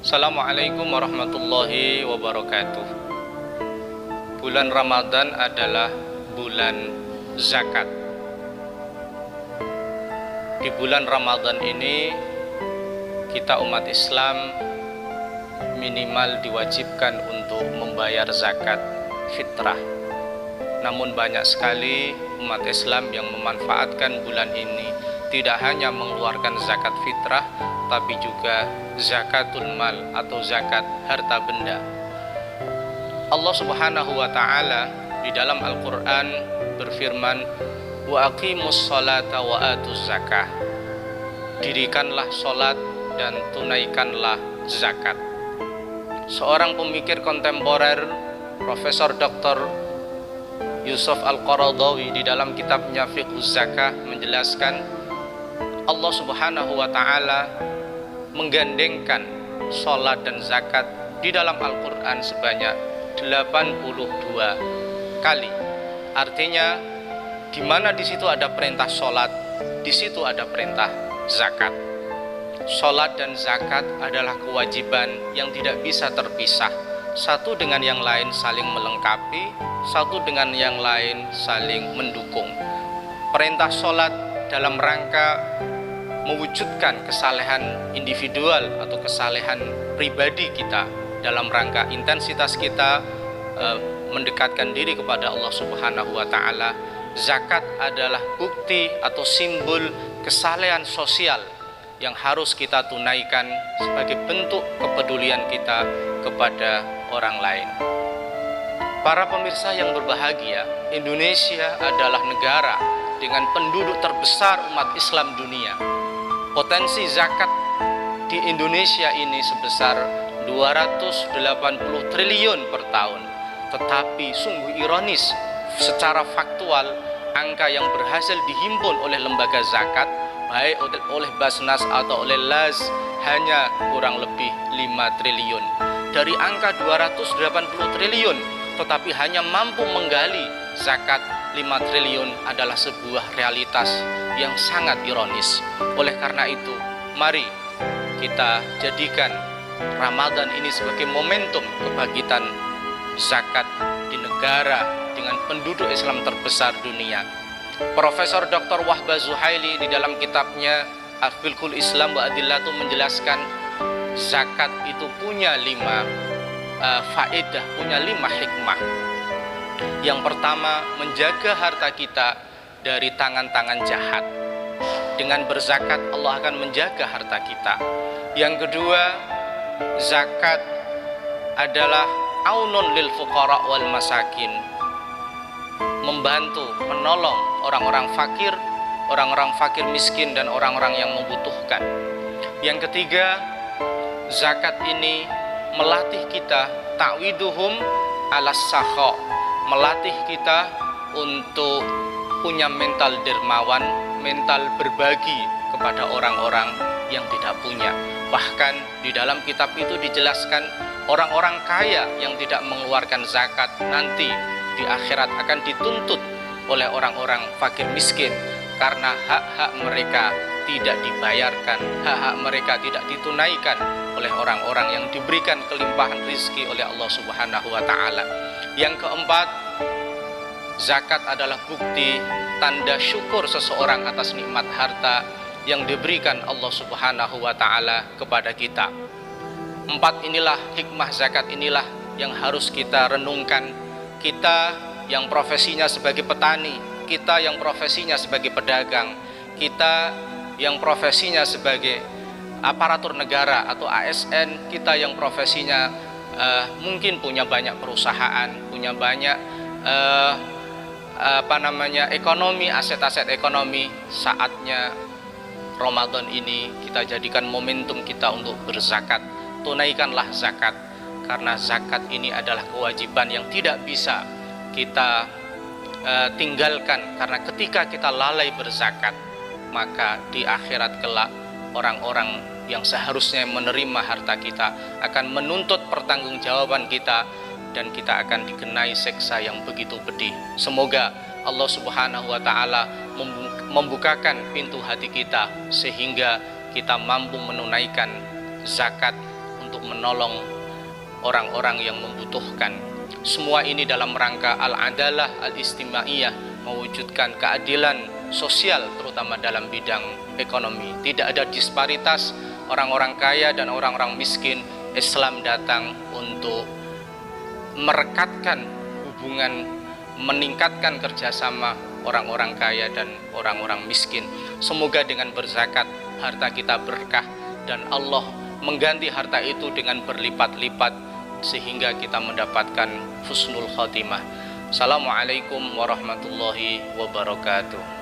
Assalamualaikum warahmatullahi wabarakatuh. Bulan Ramadan adalah bulan zakat. Di bulan Ramadan ini kita umat Islam minimal diwajibkan untuk membayar zakat fitrah. Namun banyak sekali umat Islam yang memanfaatkan bulan ini tidak hanya mengeluarkan zakat fitrah, tapi juga zakatul mal atau zakat harta benda. Allah Subhanahu wa taala di dalam Al-Qur'an berfirman, "Wa aqimus sholata wa atuz zakah." Dirikanlah salat dan tunaikanlah zakat. Seorang pemikir kontemporer, Profesor Dr. Yusuf Al-Qaradawi di dalam kitabnya Fiqhuz Zakah menjelaskan Allah Subhanahu wa taala menggandengkan sholat dan zakat di dalam Al-Quran sebanyak 82 kali. Artinya di mana di situ ada perintah sholat, di situ ada perintah zakat. Sholat dan zakat adalah kewajiban yang tidak bisa terpisah. Satu dengan yang lain saling melengkapi, satu dengan yang lain saling mendukung. Perintah sholat dalam rangka mewujudkan kesalehan individual atau kesalehan pribadi kita, dalam rangka intensitas kita mendekatkan diri kepada Allah Subhanahu wa taala. Zakat adalah bukti atau simbol kesalehan sosial yang harus kita tunaikan sebagai bentuk kepedulian kita kepada orang lain. Para pemirsa yang berbahagia, Indonesia adalah negara dengan penduduk terbesar umat Islam dunia. Potensi zakat di Indonesia ini sebesar 280 triliun per tahun. Tetapi sungguh ironis, secara faktual angka yang berhasil dihimpun oleh lembaga zakat, baik oleh Basnas atau oleh LAS, hanya kurang lebih 5 triliun. Dari angka 280 triliun, tetapi hanya mampu menggali zakat 5 triliun adalah sebuah realitas yang sangat ironis. Oleh karena itu, mari kita jadikan Ramadan ini sebagai momentum kebangkitan zakat di negara dengan penduduk Islam terbesar dunia. Profesor Dr. Wahbah Zuhaili di dalam kitabnya Fiqhul Islam wa Adillatuh menjelaskan zakat itu punya 5 faedah, punya 5 hikmah. Yang pertama, menjaga harta kita dari tangan-tangan jahat. Dengan berzakat Allah akan menjaga harta kita. Yang kedua, zakat adalah aunun lil fuqara wal masakin, membantu, menolong orang-orang fakir miskin dan orang-orang yang membutuhkan. Yang ketiga, zakat ini melatih kita ta'widuhum alas sakha, melatih kita untuk punya mental dermawan, mental berbagi kepada orang-orang yang tidak punya. Bahkan di dalam kitab itu dijelaskan orang-orang kaya yang tidak mengeluarkan zakat nanti di akhirat akan dituntut oleh orang-orang fakir miskin karena hak-hak mereka tidak dibayarkan, hak-hak mereka tidak ditunaikan oleh orang-orang yang diberikan kelimpahan rizki oleh Allah Subhanahu wa taala. Yang keempat, zakat adalah bukti tanda syukur seseorang atas nikmat harta yang diberikan Allah Subhanahu wa taala kepada kita. 4 inilah hikmah zakat, inilah yang harus kita renungkan. Kita yang profesinya sebagai petani, kita yang profesinya sebagai pedagang, kita yang profesinya sebagai aparatur negara atau ASN, kita yang profesinya mungkin punya banyak perusahaan, punya banyak ekonomi, aset-aset ekonomi. Saatnya Ramadan ini kita jadikan momentum kita untuk berzakat. Tunaikanlah zakat, karena zakat ini adalah kewajiban yang tidak bisa kita tinggalkan, karena ketika kita lalai berzakat, maka di akhirat kelak orang-orang yang seharusnya menerima harta kita akan menuntut pertanggungjawaban kita, dan kita akan dikenai siksa yang begitu pedih. Semoga Allah Subhanahu wa taala membukakan pintu hati kita sehingga kita mampu menunaikan zakat untuk menolong orang-orang yang membutuhkan. Semua ini dalam rangka al-adalah al-istimaiyah, mewujudkan keadilan sosial terutama dalam bidang ekonomi. Tidak ada disparitas orang-orang kaya dan orang-orang miskin. Islam datang untuk merekatkan hubungan, meningkatkan kerjasama orang-orang kaya dan orang-orang miskin. Semoga dengan berzakat harta kita berkah dan Allah mengganti harta itu dengan berlipat-lipat sehingga kita mendapatkan husnul khatimah. Assalamualaikum warahmatullahi wabarakatuh.